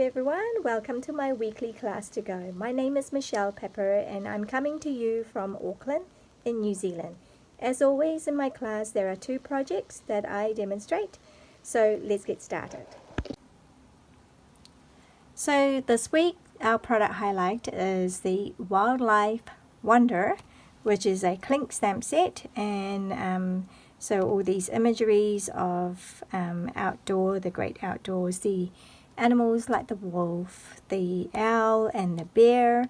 everyone, welcome to my weekly class to go. My name is Michelle Pepper and I'm coming to you from Auckland in New Zealand. As always in my class there are two projects that I demonstrate, so let's get started. So this week our product highlight is the Wildlife Wonder, which is a Clink stamp set, and so all these imageries of the great outdoors, the animals like the wolf, the owl and the bear,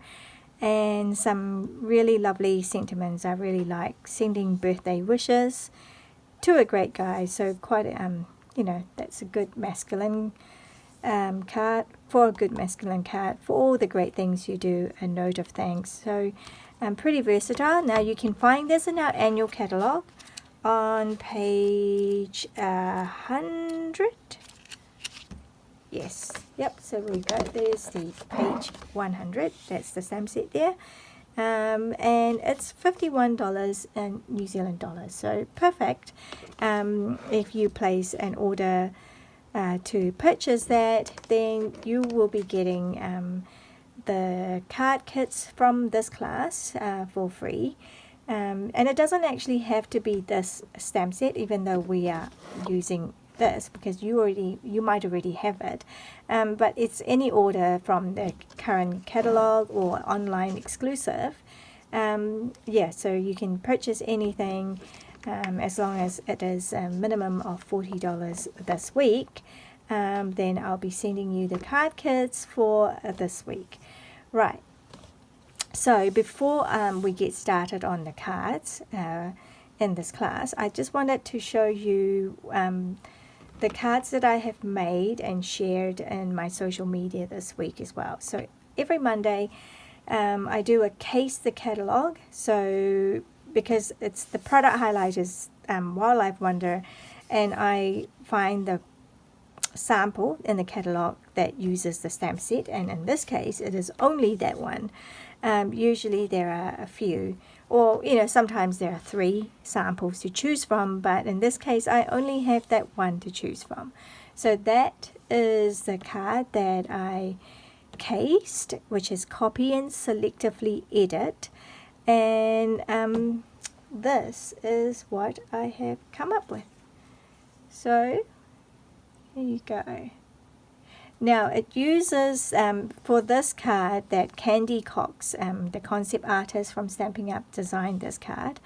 and some really lovely sentiments. I really like sending birthday wishes to a great guy, so quite that's a good masculine card, for a good masculine card, for all the great things you do, a note of thanks. So pretty versatile. Now you can find this in our annual catalogue on page 100. Yes, yep, so we go, there's the page 100, that's the stamp set there, and it's $51 in New Zealand dollars, so perfect if you place an order to purchase that. Then you will be getting the card kits from this class for free, and it doesn't actually have to be this stamp set, even though we are using this because you might already have it, but it's any order from the current catalog or online exclusive. So you can purchase anything as long as it is a minimum of $40 this week. Then I'll be sending you the card kits for this week. Right, so before we get started on the cards in this class, I just wanted to show you the cards that I have made and shared in my social media this week as well. So every Monday I do a case the catalog, so because it's the product highlight is Wildlife Wonder, and I find the sample in the catalog that uses the stamp set, and in this case it is only that one. Usually there are a few, or sometimes there are 3 samples to choose from, but in this case I only have that one to choose from. So that is the card that I cased, which is copy and selectively edit, and this is what I have come up with. So here you go. Now it uses for this card that Candy Cox, the concept artist from Stampin Up, designed this card.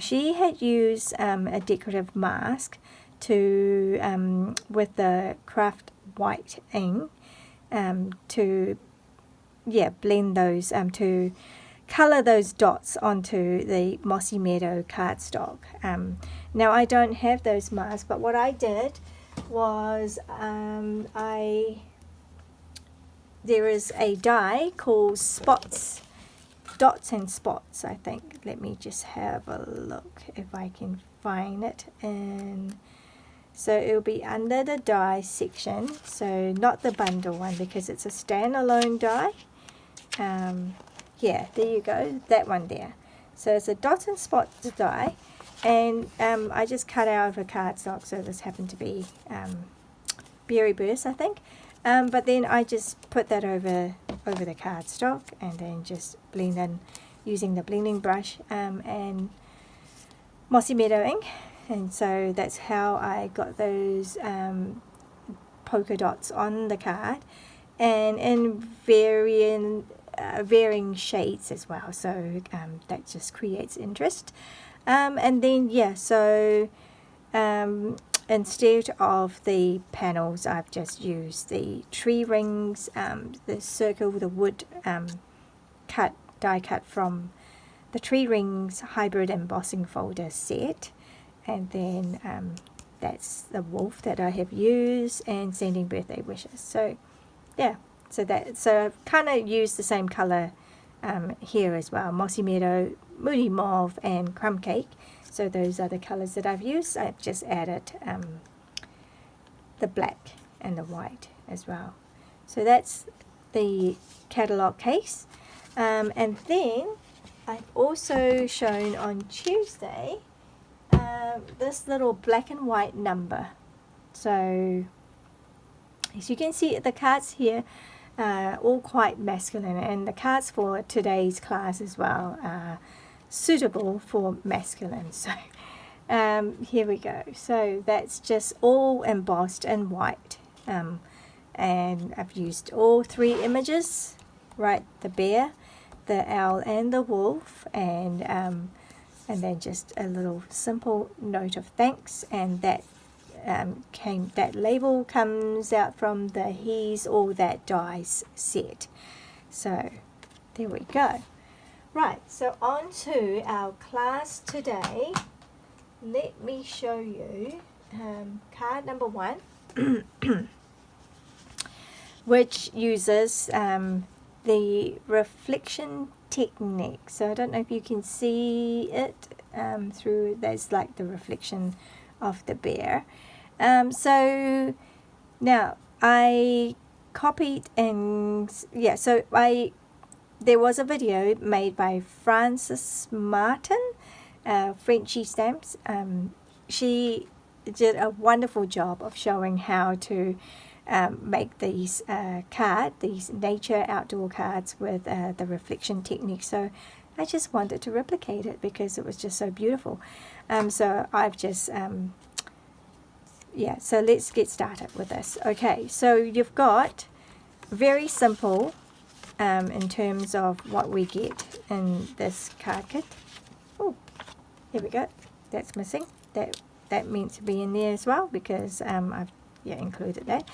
She had used a decorative mask to with the craft white ink to blend those to color those dots onto the Mossy Meadow cardstock. Now I don't have those masks, but what I did was there is a die called Dots and Spots, I think. Let me just have a look if I can find it. And so it'll be under the die section, so not the bundle one because it's a standalone die. There you go, that one there. So it's a Dots and Spots die, and I just cut out of a cardstock, so this happened to be Berry Burst, I think. But then I just put that over the cardstock and then just blend in using the blending brush and Mossy Meadow ink. And so that's how I got those polka dots on the card, and in varying shades as well, so that just creates interest. And then so instead of the panels, I've just used the tree rings, the circle, the wood die cut from the Tree Rings Hybrid Embossing Folder set, and then that's the wolf that I have used, and sending birthday wishes. So so I've kind of used the same color here as well, Mossy Meadow, Moody Mauve and Crumb Cake. So those are the colors that I've used. I've just added the black and the white as well. So that's the catalog case, and then I've also shown on Tuesday this little black and white number. So As you can see, the cards here all quite masculine, and the cards for today's class as well are suitable for masculine. So here we go. So that's just all embossed in white, and I've used all three images, right? The bear, the owl, and the wolf, and then just a little simple note of thanks, and that that label comes out from the He's All That Dies set. So there we go. Right, so on to our class today. Let me show you card number 1, which uses the reflection technique. So I don't know if you can see it through, there's like the reflection of the bear. So now I copied and so there was a video made by Frances Martin, Frenchy Stamps. She did a wonderful job of showing how to make these these nature outdoor cards with the reflection technique. So I just wanted to replicate it because it was just so beautiful. So I've just so let's get started with this. Okay, so you've got very simple in terms of what we get in this card kit. Oh, here we go. That's missing. That meant to be in there as well because I've included that.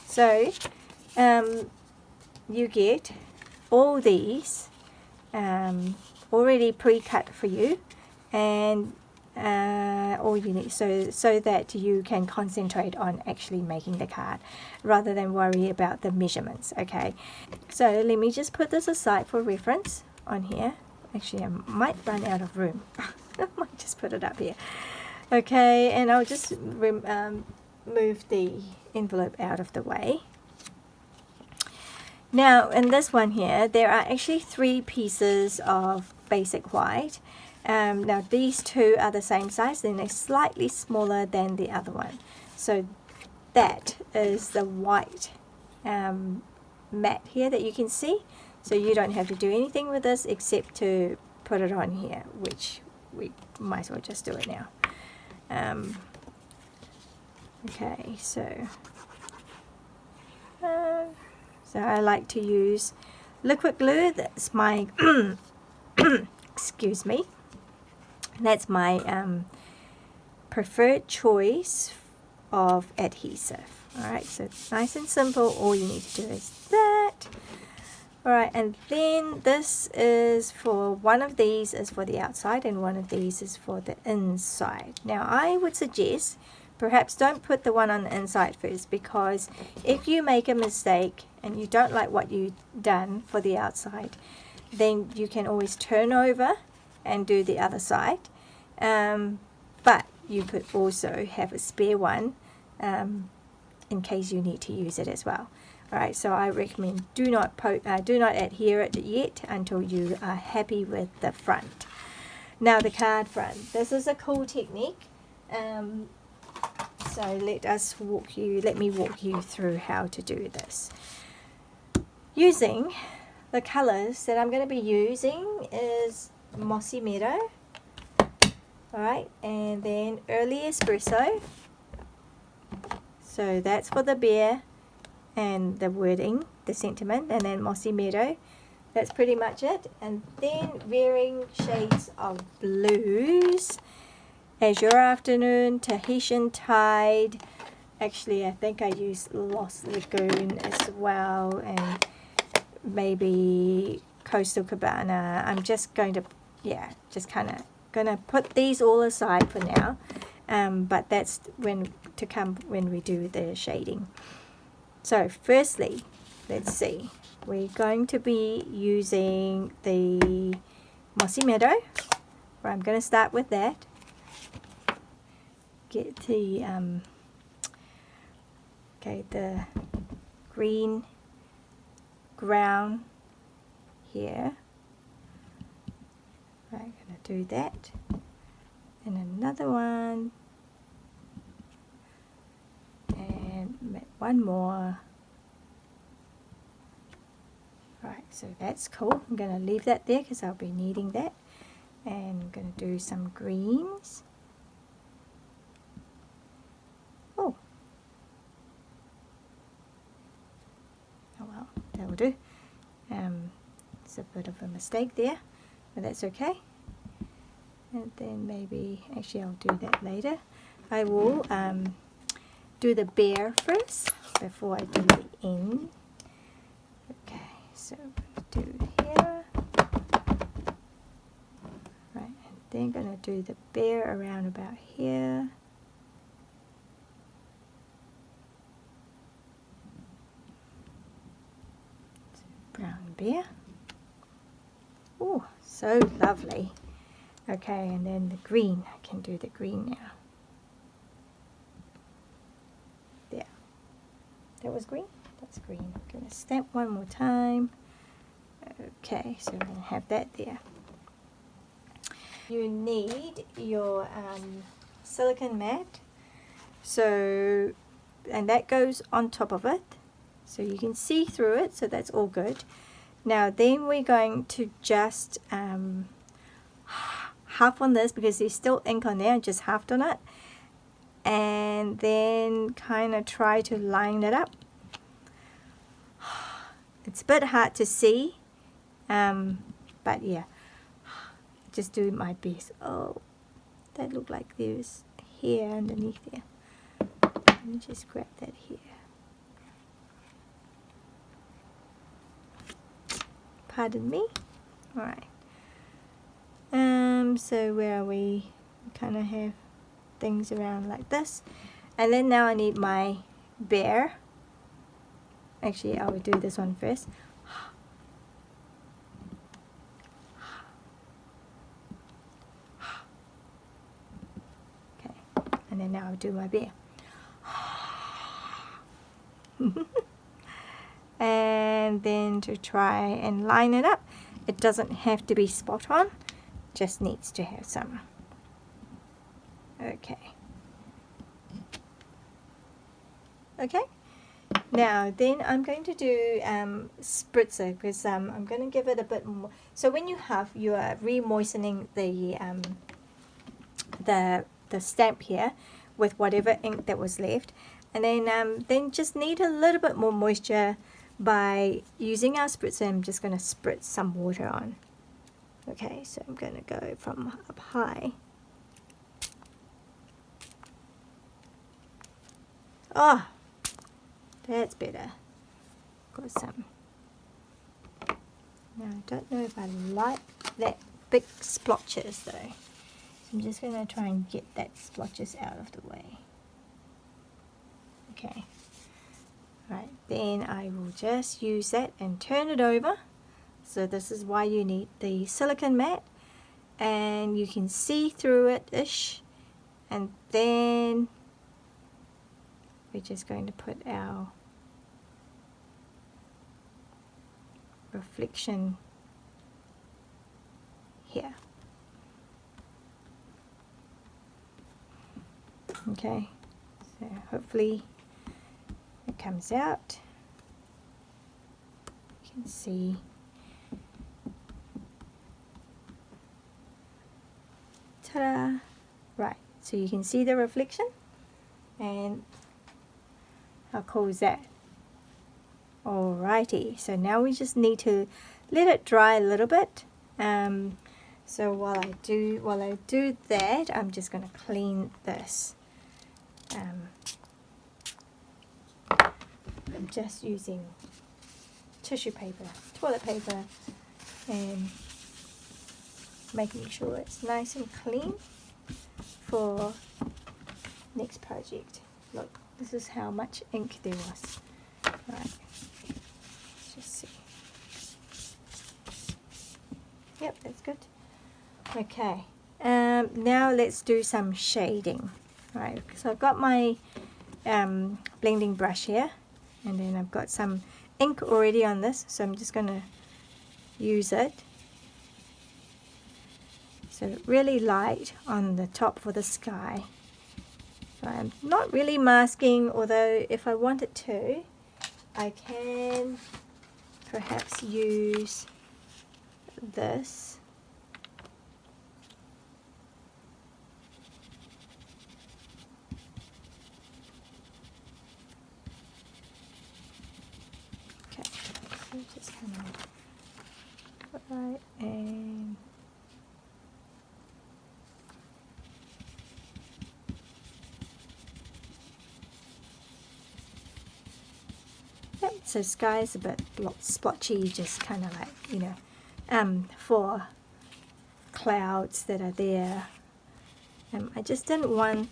So you get all these already pre-cut for you, and all you need so that you can concentrate on actually making the card rather than worry about the measurements. Okay, so let me just put this aside for reference on here. Actually, I might run out of room. I might just put it up here. Okay, and I'll just move the envelope out of the way. Now in this one here, there are actually 3 pieces of basic white. Now these 2 are the same size, then they're slightly smaller than the other one. So that is the white mat here that you can see. So you don't have to do anything with this except to put it on here, which we might as well just do it now. Okay, so I like to use liquid glue. That's my excuse me. That's my preferred choice of adhesive. Alright, so it's nice and simple. All you need to do is that. Alright, and then this is for, one of these is for the outside and one of these is for the inside. Now I would suggest perhaps don't put the one on the inside first, because if you make a mistake and you don't like what you've done for the outside, then you can always turn over and do the other side. But you could also have a spare one in case you need to use it as well. Alright, so I recommend do not adhere it yet until you are happy with the front. Now the card front. This is a cool technique. So let me walk you through how to do this. Using the colors that I'm going to be using is Mossy Meadow, alright, and then Early Espresso. So that's for the bear and the wording, the sentiment, and then Mossy Meadow. That's pretty much it. And then varying shades of blues. Azure Afternoon, Tahitian Tide. Actually, I think I used Lost Lagoon as well, and maybe Coastal Cabana. I'm just going to, just kind of going to put these all aside for now. But that's when we do the shading. So firstly, let's see. We're going to be using the Mossy Meadow. I'm going to start with that. Get the the green ground here. I'm going to do that, and another one, and one more. Right, so that's cool. I'm going to leave that there because I'll be needing that. And I'm going to do some greens. Oh. Oh well, that'll do. It's a bit of a mistake there, but that's okay. And then maybe, actually I'll do that later. I will do the bear first before I do the end. Okay, so I'm going to do here. Right, and then going to do the bear around about here. Brown bear. Oh, so lovely. Okay, and then the green. I can do the green now. There. That was green? That's green. I'm going to stamp one more time. Okay, so I'm going to have that there. You need your silicone mat. So, and that goes on top of it. So you can see through it, so that's all good. Now then we're going to just half on this because there's still ink on there, just halved on it. And then kind of try to line it up. It's a bit hard to see, but yeah, just do my best. Oh, that looked like there's hair underneath there. Let me just grab that here. Pardon me. Alright. So where are we? Kind of have things around like this. And then now I need my bear. Actually, I will do this one first. Okay. And then now I'll do my bear. And then to try and line it up. It doesn't have to be spot on, just needs to have some. Okay. Okay. Now then I'm going to do spritzer because I'm going to give it a bit more. So when you are re-moistening the stamp here with whatever ink that was left, and then just need a little bit more moisture by using our spritzer. I'm just going to spritz some water on. Okay, so I'm going to go from up high. Oh, that's better. Got some. Now I don't know if I like that big splotches though. So I'm just going to try and get that splotches out of the way. Okay. Right, then I will just use that and turn it over. So this is why you need the silicone mat, and you can see through it-ish. And then we're just going to put our reflection here. Okay, so hopefully it comes out. You can see ta-da! Right, so you can see the reflection, and how cool is that? Alrighty, so now we just need to let it dry a little bit. So while I do that, I'm just going to clean this. I'm just using tissue paper, toilet paper, and making sure it's nice and clean for next project. Look, this is how much ink there was. Right, let's just see. Yep, that's good. Okay, now let's do some shading. Right, so I've got my blending brush here, and then I've got some ink already on this, so I'm just going to use it. So really light on the top for the sky, So I'm not really masking, although if I wanted to, I can perhaps use this. Okay, so just kind of put right and yep, so sky's a bit splotchy, just kind of like, you know, for clouds that are there. I just didn't want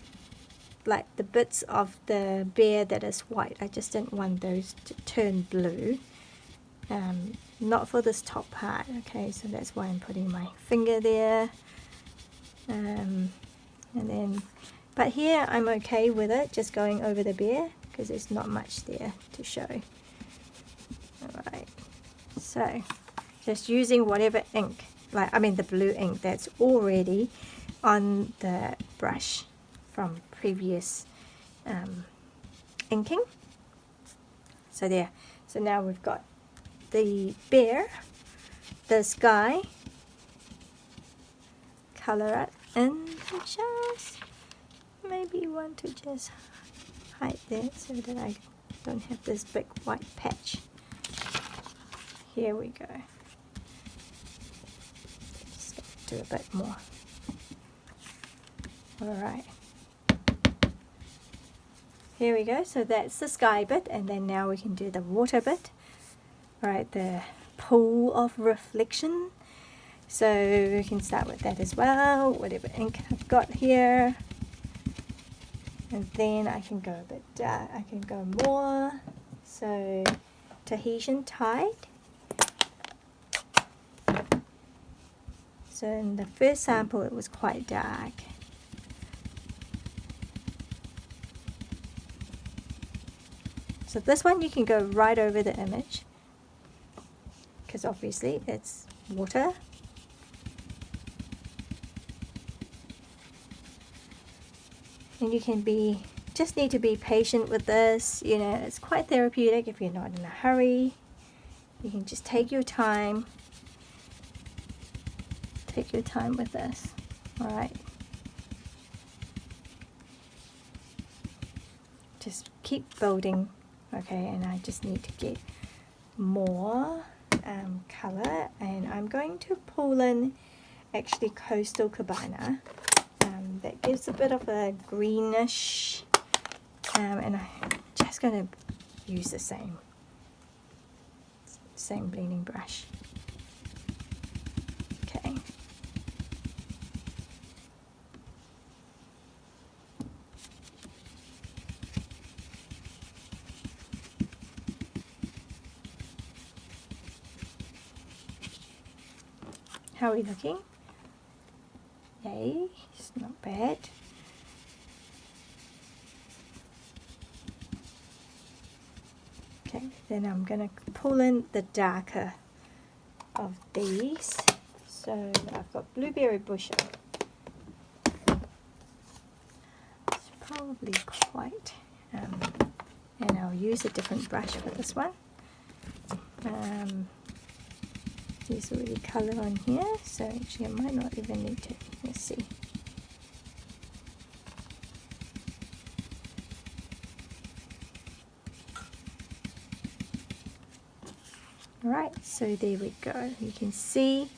like the bits of the bear that is white, I just didn't want those to turn blue. Not for this top part, okay, so that's why I'm putting my finger there. And then, but here I'm okay with it, just going over the bear, because there's not much there to show. Alright, so just using whatever ink, like I mean the blue ink that's already on the brush from previous inking. So there, so now we've got the bear, the sky, color it in, just maybe want to just hide there so that I don't have this big white patch. Here we go. Just do a bit more. Alright. Here we go, so that's the sky bit, and then now we can do the water bit. Alright, the pool of reflection. So we can start with that as well, whatever ink I've got here. And then I can go a bit dark, I can go more. So Tahitian Tide. So in the first sample it was quite dark. So this one you can go right over the image, because obviously it's water. And you can just need to be patient with this, you know, it's quite therapeutic if you're not in a hurry. You can just take your time. Take your time with this, alright. Just keep building, okay, and I just need to get more color, and I'm going to pull in actually Coastal Cabana. That gives a bit of a greenish, and I'm just going to use the same blending brush. Okay. How are we looking? Yay, it's not bad. Okay, then I'm going to pull in the darker of these. So I've got Blueberry Bush. It's probably quite, and I'll use a different brush for this one. There's already colour on here, so actually I might not even need to. Let's see. Alright, so there we go. You can see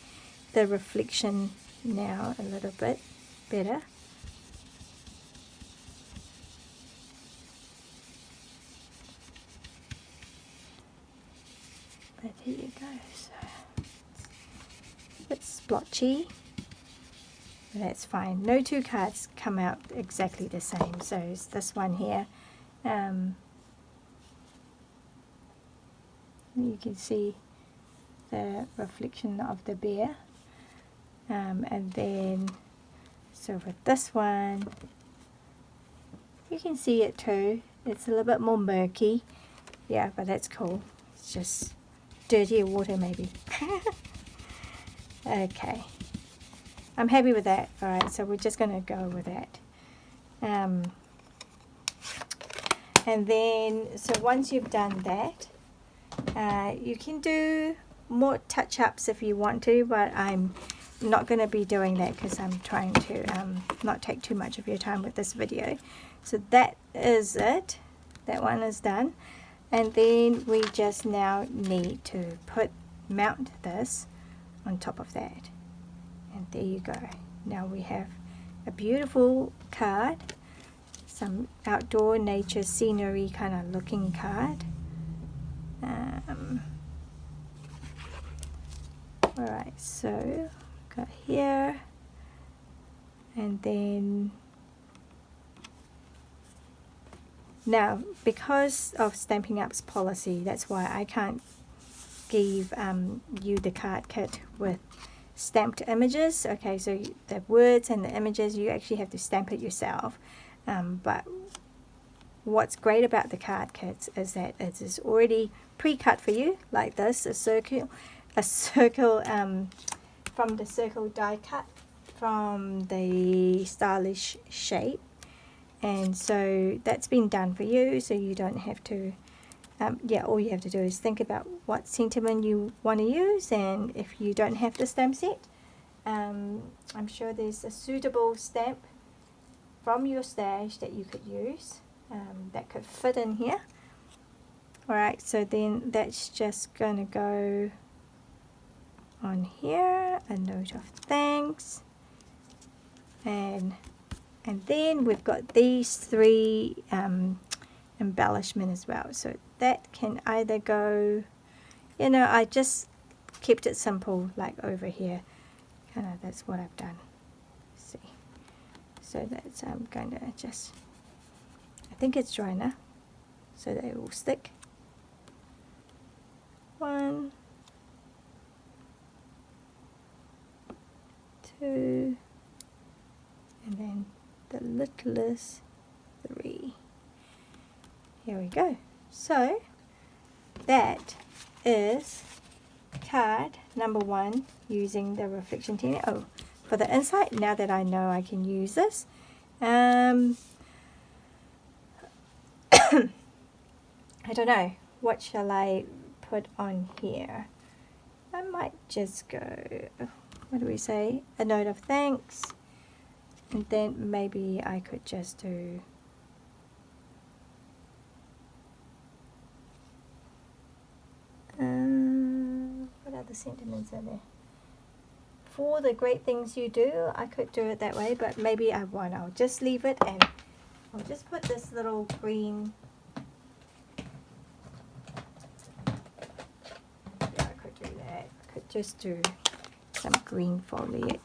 the reflection now a little bit better. But here you go. So it's a bit splotchy. That's fine. No two cards come out exactly the same. So it's this one here. You can see the reflection of the bear. And then, so with this one, you can see it too. It's a little bit more murky. Yeah, but that's cool. It's just dirtier water maybe. Okay. I'm happy with that. Alright, so we're just going to go with that. And then, so once you've done that, you can do more touch-ups if you want to, but I'm not going to be doing that because I'm trying to not take too much of your time with this video. So that is it. That one is done. And then we just now need to mount this on top of that. And there you go. Now we have a beautiful card, some outdoor nature scenery kind of looking card. Alright, so got here, and then now because of Stampin' Up's policy, that's why I can't give you the card kit with stamped images. Okay, so the words and the images, you actually have to stamp it yourself. But what's great about the card kits is that it is already pre-cut for you, like this, a circle from the circle die cut from the stylish shape, and so that's been done for you, so you don't have to all you have to do is think about what sentiment you want to use, and if you don't have the stamp set, I'm sure there's a suitable stamp from your stash that you could use that could fit in here. Alright, so then that's just going to go on here, a note of thanks, and then we've got these three embellishment as well. So that can either go, you know, I just kept it simple, like over here, kind of, that's what I've done. Let's see, so that's, I'm going to just, I think it's dry now, so that it will stick. 1, 2, and then the littlest 3. Here we go. So that is card number 1 using the reflection technique. Oh, for the inside, now that I know I can use this, I don't know, what shall I put on here? I might just go, what do we say, a note of thanks, and then maybe I could just do what other sentiments are there? For the great things you do, I could do it that way, but maybe I won't. I'll just leave it, and I'll just put this little green, yeah, I could do that. I could just do some green foliage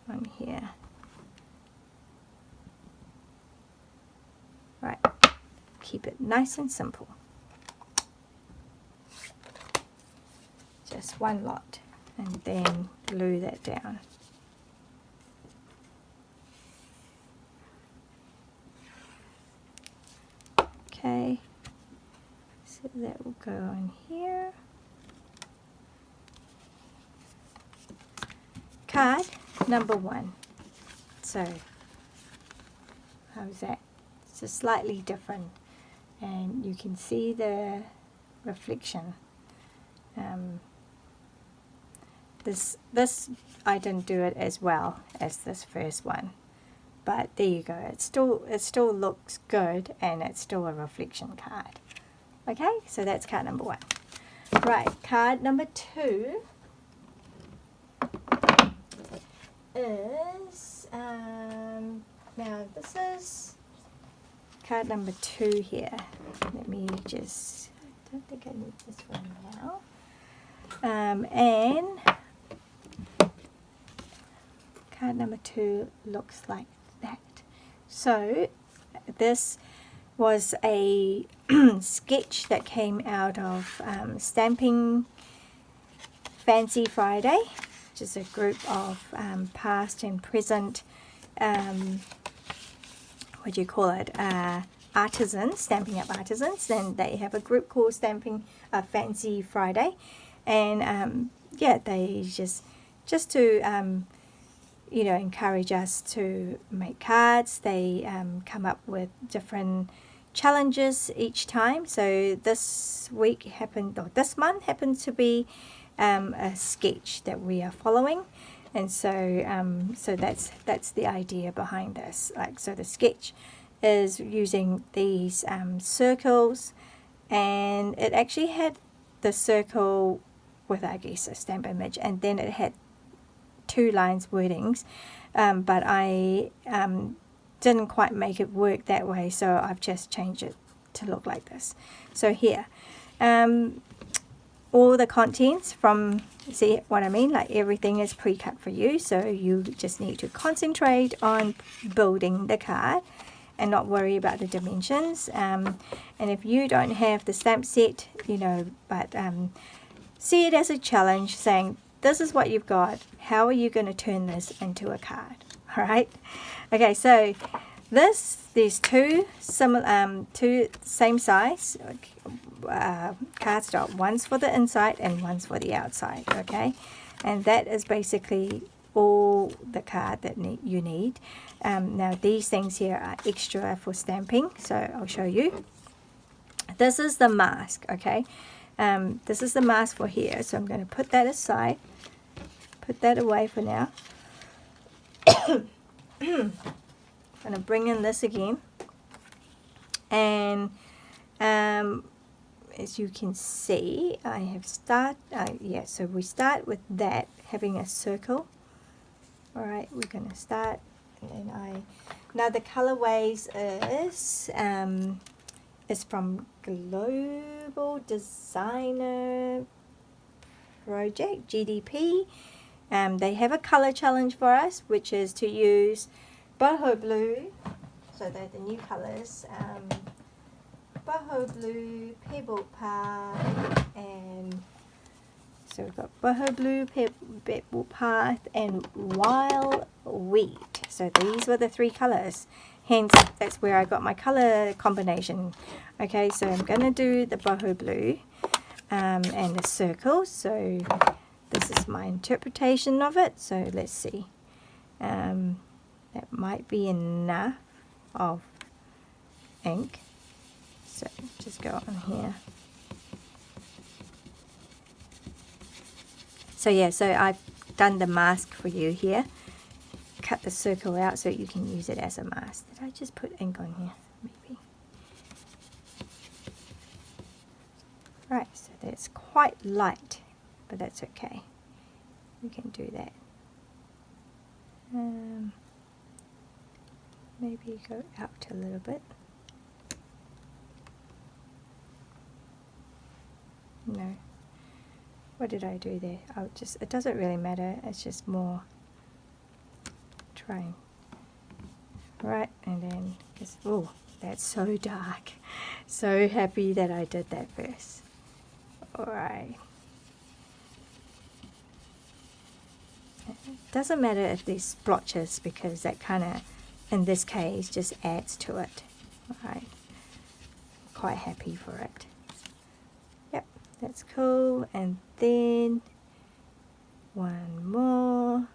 on here. Right, keep it nice and simple. Just one lot, and then glue that down. Okay, so that will go on here. Card number 1. So how's that? It's just slightly different, and you can see the reflection. This I didn't do it as well as this first one, but there you go. It still looks good, and it's still a reflection card. Okay, so that's card number 1. Right, card number 2 is now this is card number 2 here. Let me just, I don't think I need this one now. And card number 2 looks like that. So this was a sketch that came out of Stamping Fancy Friday, which is a group of past and present, what do you call it, artisans, Stampin' Up artisans, and they have a group called Stamping Fancy Friday, and yeah, they just to you know, encourage us to make cards. They come up with different challenges each time. So this week happened, or this month happens to be a sketch that we are following, and so that's the idea behind this. Like, so the sketch is using these circles, and it actually had the circle with, I guess, a stamp image, and then it had 2 lines wordings, but I didn't quite make it work that way, so I've just changed it to look like this. So here, all the contents from, see what I mean, like everything is pre-cut for you, so you just need to concentrate on building the card and not worry about the dimensions. And if you don't have the stamp set, you know, but see it as a challenge, saying this is what you've got, how are you going to turn this into a card? All right, okay, so there's two same size cardstock. One's for the inside and one's for the outside. Okay, and that is basically all the card that you need. Now these things here are extra for stamping, so I'll show you. This is the mask. Okay, this is the mask for here, so I'm going to put that aside, put that away for now. I'm going to bring in this again, and as you can see, I have so we start with that, having a circle. All right, we're going to start, and then now the colorways is from Global Designer Project, GDP. They have a color challenge for us, which is to use boho blue, so they're the new colors, boho blue, pebble path, and so we've got boho blue, pebble path, and wild wheat. So these were the 3 colors, hence that's where I got my color combination. Okay, so I'm going to do the boho blue and the circle. So this is my interpretation of it, so let's see. That might be enough of ink, so just go on here. So yeah, so I've done the mask for you here. Cut the circle out so you can use it as a mask. Did I just put ink on here? Maybe. Right, so that's quite light, but that's okay. We can do that. Maybe go out a little bit. No. What did I do there? It doesn't really matter. It's just more trying. Right, and then just, oh, that's so dark. So happy that I did that first. Alright. It doesn't matter if there's splotches, because that kind of, in this case, just adds to it. Alright. Quite happy for it. Yep, that's cool. And then one more.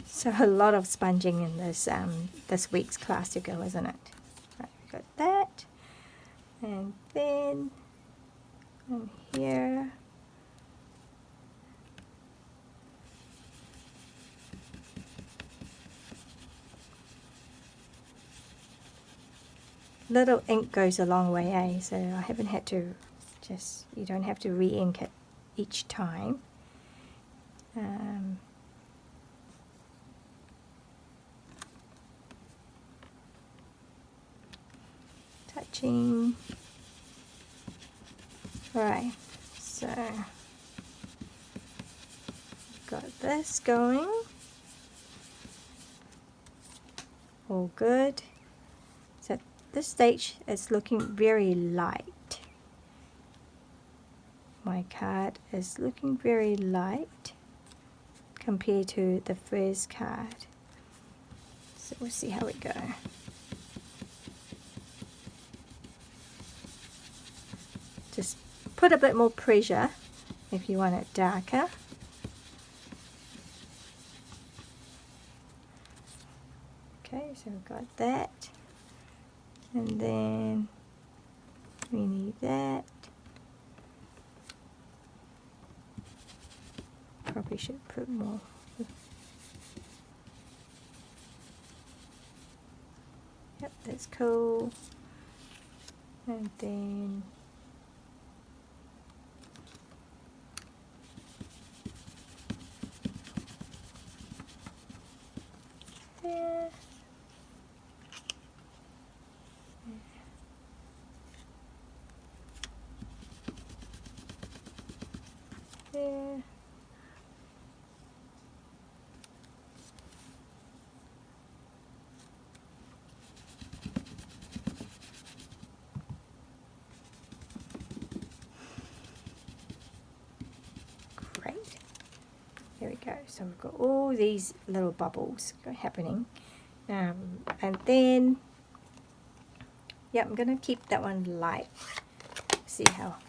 So a lot of sponging in this this week's class to go, isn't it? Right, we got that, and then on here, little ink goes a long way, eh? So I haven't had to you don't have to re-ink it each time. Touching. Right, so got this going. All good. So at this stage it's looking very light. My card is looking very light compared to the first card. So we'll see how we go. Just put a bit more pressure if you want it darker. Okay, so we've got that, and then we need that. Probably should put more. Yep, that's cool. And then there. There. Great. There we go. So we've got all these little bubbles happening. And then, yeah, I'm going to keep that one light. See what.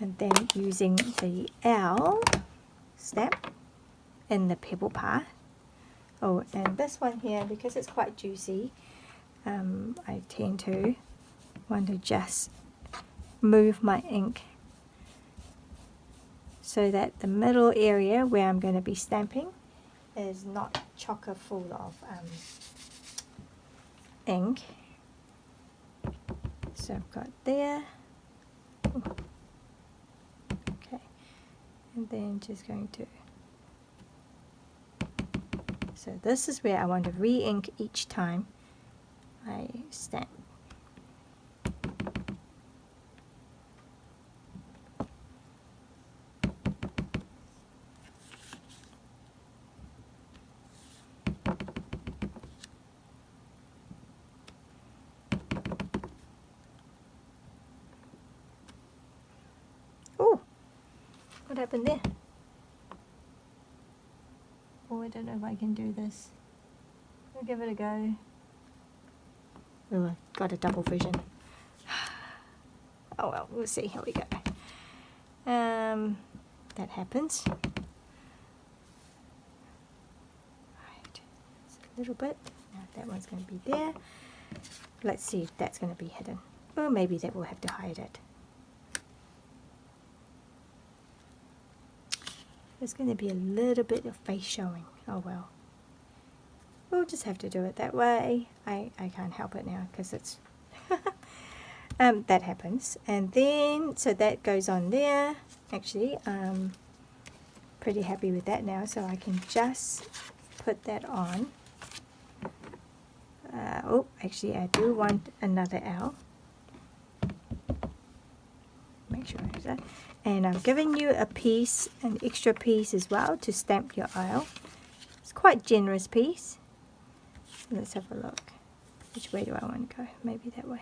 And then using the L stamp in the pebble part. Oh, and this one here, because it's quite juicy, I tend to want to just move my ink so that the middle area where I'm going to be stamping is not chocker full of ink. So I've got there. Ooh. Okay, and then just going to, so this is where I want to re-ink each time I stamp. Oh, what happened there? Oh, I don't know if I can do this. I'll give it a go. Oh, I got a double vision. Oh well, we'll see how we go. That happens. Right, just a little bit. Now that one's going to be there. Let's see if that's going to be hidden. Or maybe that will have to hide it. There's going to be a little bit of face showing. Oh well. We'll just have to do it that way. I can't help it now because it's that happens. And then so that goes on there. Actually, I'm pretty happy with that now, so I can just put that on. Oh, actually I do want another L. Make sure I do that. And I'm giving you a piece, an extra piece as well to stamp your aisle. It's quite generous piece. Let's have a look. Which way do I want to go? Maybe that way.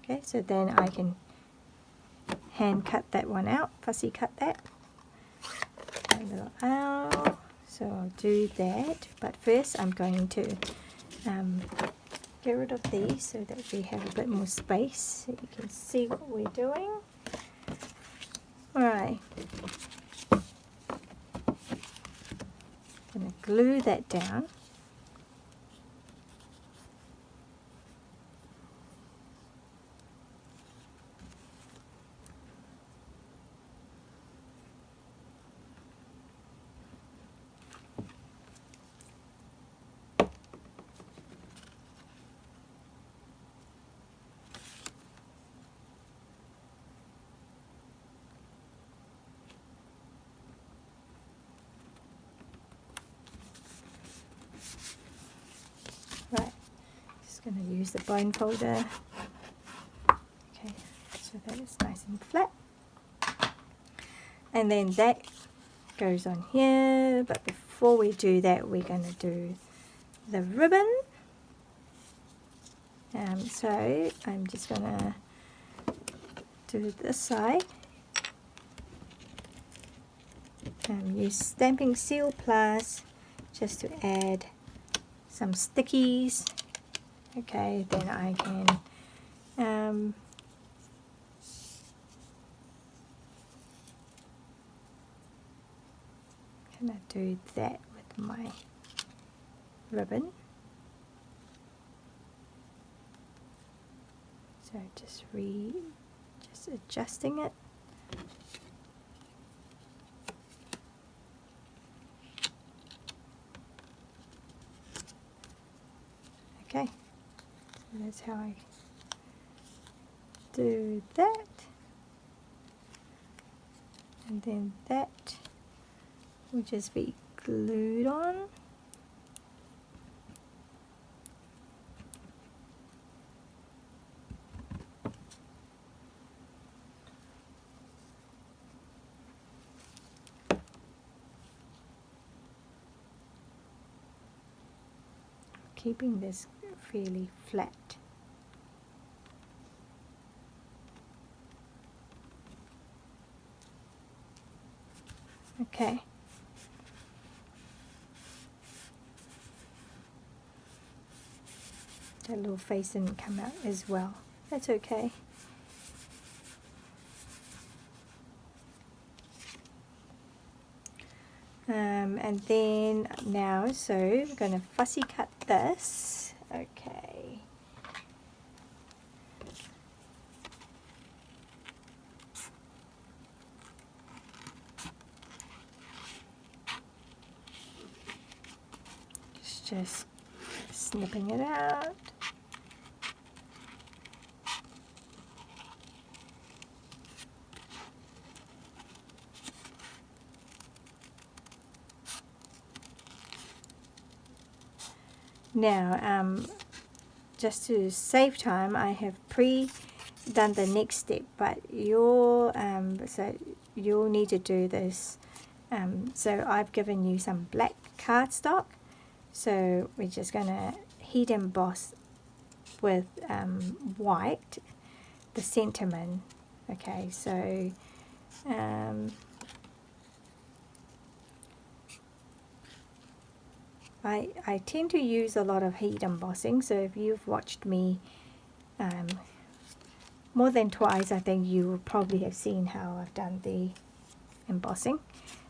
Okay, so then I can hand cut that one out, fussy cut that. A little owl. So I'll do that. But first I'm going to get rid of these so that we have a bit more space so you can see what we're doing. Alright. I'm going to glue that down. Right, just going to use the bone folder. Okay, so that is nice and flat. And then that goes on here, but before we do that, we're going to do the ribbon. So I'm just going to do this side. Use Stamping Seal Plus just to add some stickies. Okay, then I can gonna do that with my ribbon. So just adjusting it. Okay, so that's how I do that. And then that will just be glued on. Keeping this fairly flat. Okay. That little face didn't come out as well. That's okay. And then now, so we're going to fussy cut this. Okay. Just snipping it out. Now, just to save time, I have done the next step, but so you'll need to do this. So I've given you some black cardstock, so we're just going to heat emboss with white the sentiment. Okay, so I tend to use a lot of heat embossing, so if you've watched me more than twice, I think you will probably have seen how I've done the embossing.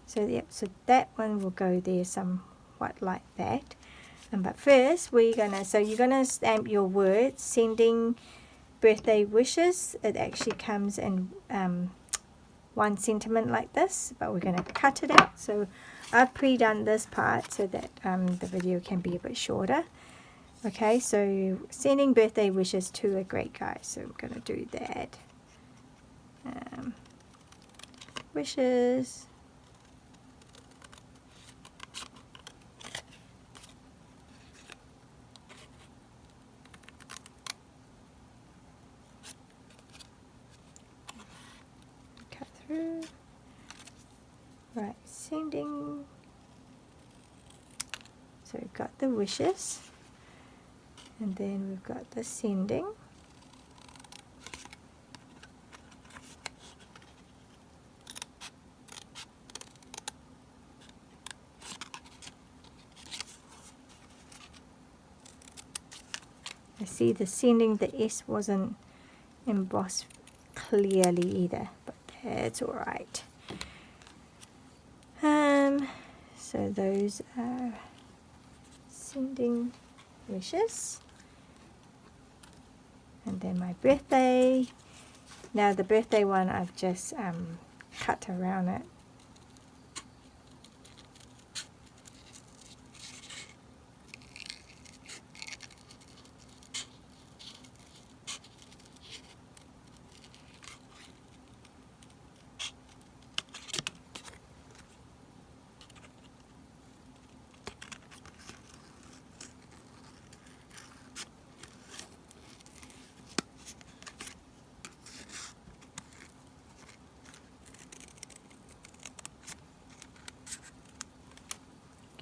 So yep, so that one will go there somewhat like that. But first you're gonna stamp your words, sending birthday wishes. It actually comes in one sentiment like this, but we're going to cut it out. So I've pre-done this part so that the video can be a bit shorter. Okay, so sending birthday wishes to a great guy. So I'm going to do that. Wishes. Cut through. Right, sending. So we've got the wishes. And then we've got the sending. I see the sending, the S wasn't embossed clearly either, but that's alright. So those are sending wishes. And then my birthday. Now the birthday one I've just cut around it.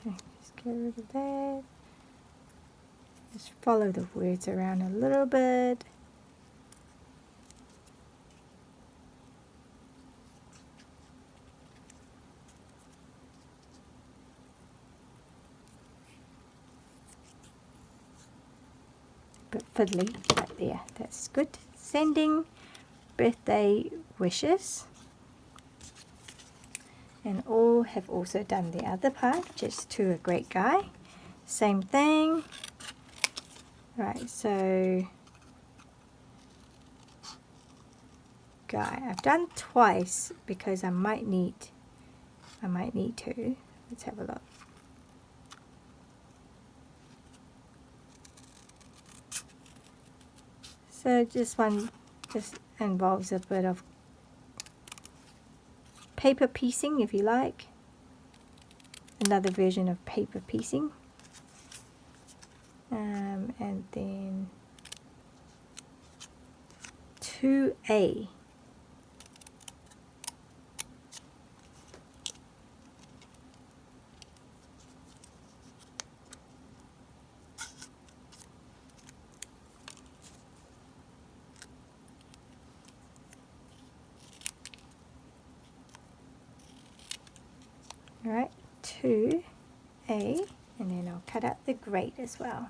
Okay, just get rid of that. Just follow the words around a little bit. Bit fiddly, but there, that's good. Sending birthday wishes. And all have also done the other part, just to a great guy. Same thing. Right, so guy, I've done twice because I might need to. Let's have a look. So this one just involves a bit of paper piecing, if you like. Another version of paper piecing. And then 2A. Alright, 2A, and then I'll cut out the grate as well.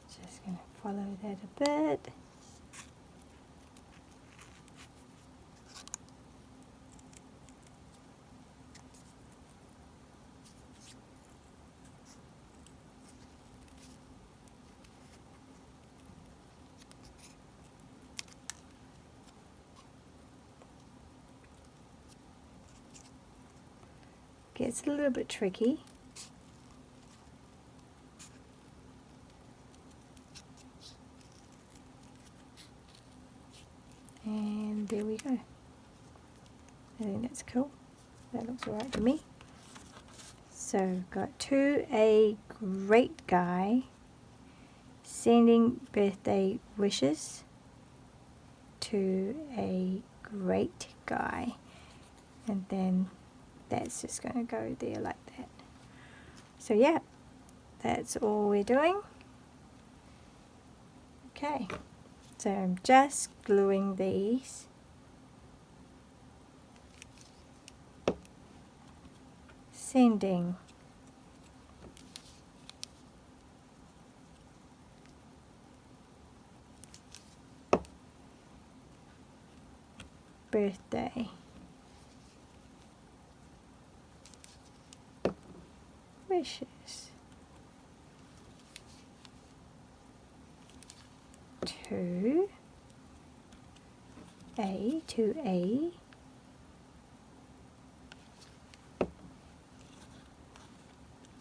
Just going to follow that a bit. Gets a little bit tricky. And there we go. I think that's cool. That looks alright to me. So got 2A great guy sending birthday wishes to a great guy, and then that's just going to go there like that. So yeah, that's all we're doing. Okay, so I'm just gluing these. Sending birthday wishes to A.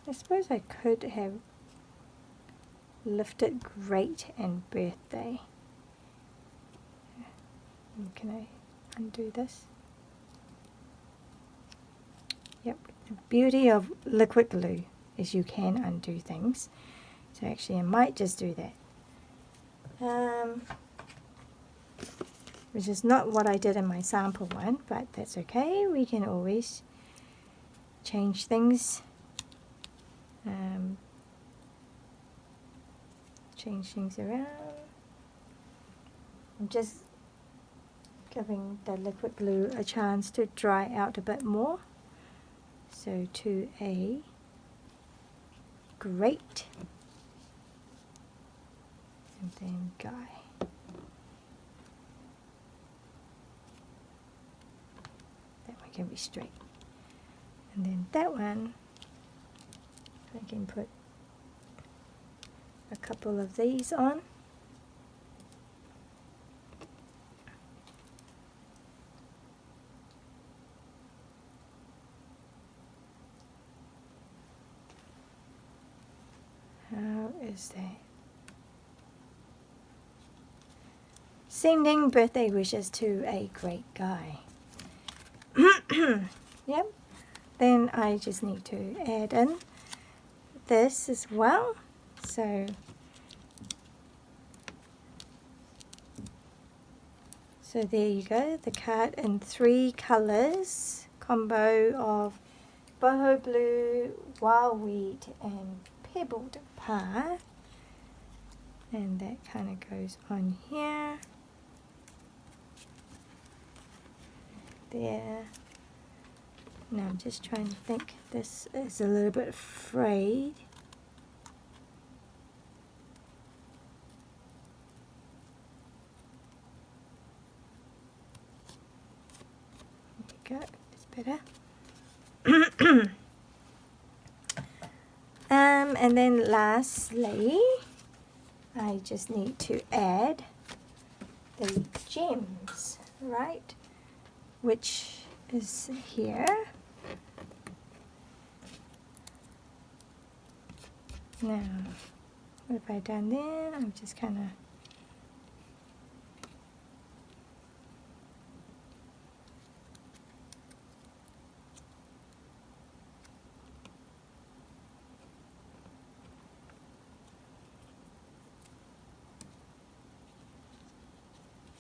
I suppose I could have lifted great and birthday. Can I undo this? Yep, the beauty of liquid glue is you can undo things. So actually I might just do that. Which is not what I did in my sample one, but that's okay. We can always change things. Change things around. I'm just giving the liquid glue a chance to dry out a bit more. So 2A, great, and then guy. That one can be straight. And then that one, I can put a couple of these on. How is that? Sending birthday wishes to a great guy. Yep. Then I just need to add in this as well. So there you go, the card in 3 colors, combo of boho blue, wild wheat and pebbled path, and that kind of goes on here. there. Now I'm just trying to think. This is a little bit frayed. There we go, it's better. And then lastly, I just need to add the gems, right? Which is here. Now, what have I done there? I'm just kind of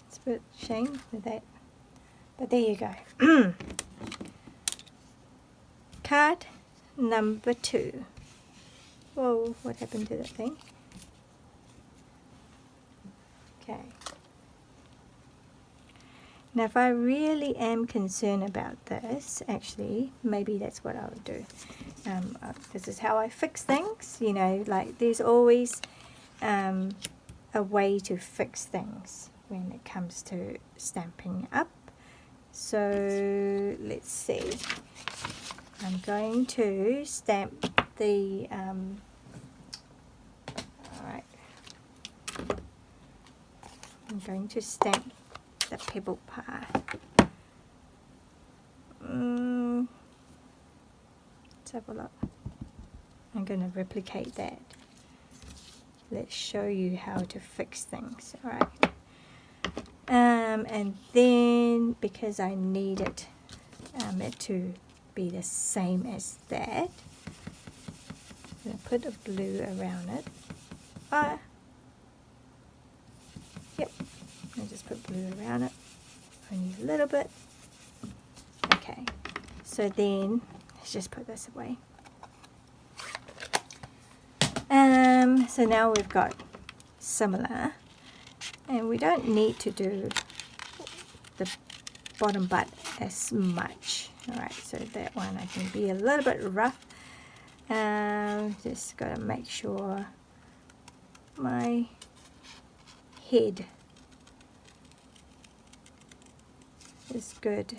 it's a bit shame with that, but there you go. Card number 2. Whoa, what happened to that thing? Okay. Now if I really am concerned about this, actually, maybe that's what I'll do. This is how I fix things, you know, like there's always a way to fix things when it comes to Stampin' Up. So let's see. I'm going to stamp the alright, I'm going to stamp the pebble part. Let's have a look. I'm going to replicate that. Let's show you how to fix things. Alright, and then because I need it to be the same as that, I'm going to put a blue around it. Yep, I'll just put blue around it, only a little bit. Okay, so then let's just put this away. So now we've got similar, and we don't need to do the bottom butt as much. Alright, so that one I can be a little bit rough. Just got to make sure my head is good.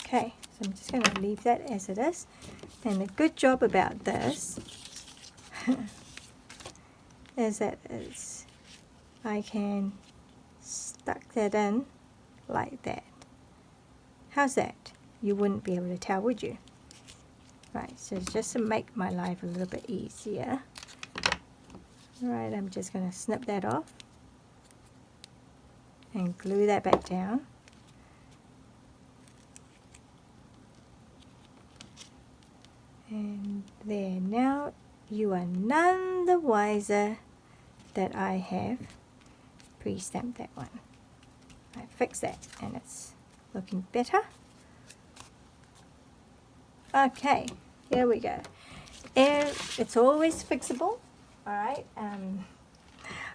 Okay, so I'm just going to leave that as it is. And the good job about this is that I can stuck that in like that. How's that? You wouldn't be able to tell, would you? Right, so just to make my life a little bit easier. Right, I'm just going to snip that off and glue that back down. And there, now you are none the wiser that I have pre-stamped that one. I fixed that and it's looking better. Okay, here we go. It's always fixable. Alright,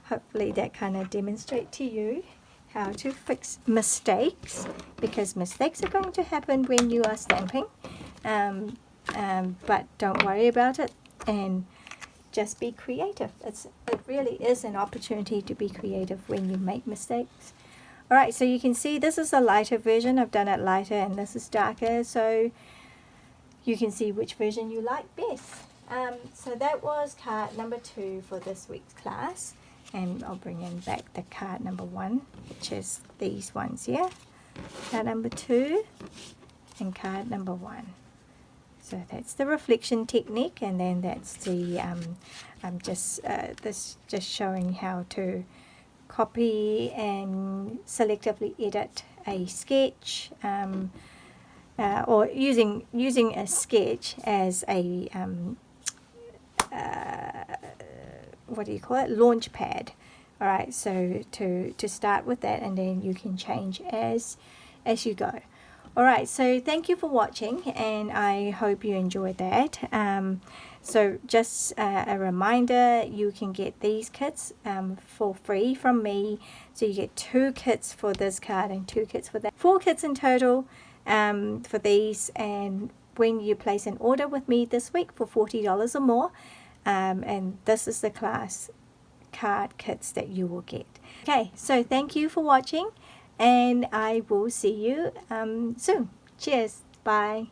hopefully that kind of demonstrates to you how to fix mistakes, because mistakes are going to happen when you are stamping. But don't worry about it and just be creative. It really is an opportunity to be creative when you make mistakes. Alright, so you can see this is a lighter version. I've done it lighter and this is darker, so you can see which version you like best. So that was card number 2 for this week's class, and I'll bring in back the card number 1, which is these ones here. Card number 2 and card number 1. So that's the reflection technique, and then that's the this just showing how to copy and selectively edit a sketch, or using a sketch as a what do you call it, launch pad. All right, so to start with that, and then you can change as you go. Alright, so thank you for watching, and I hope you enjoyed that. So just a reminder, you can get these kits for free from me. So you get 2 kits for this card and 2 kits for that. 4 kits in total for these, and when you place an order with me this week for $40 or more, and this is the class card kits that you will get. Okay, so thank you for watching, and I will see you soon. Cheers. Bye.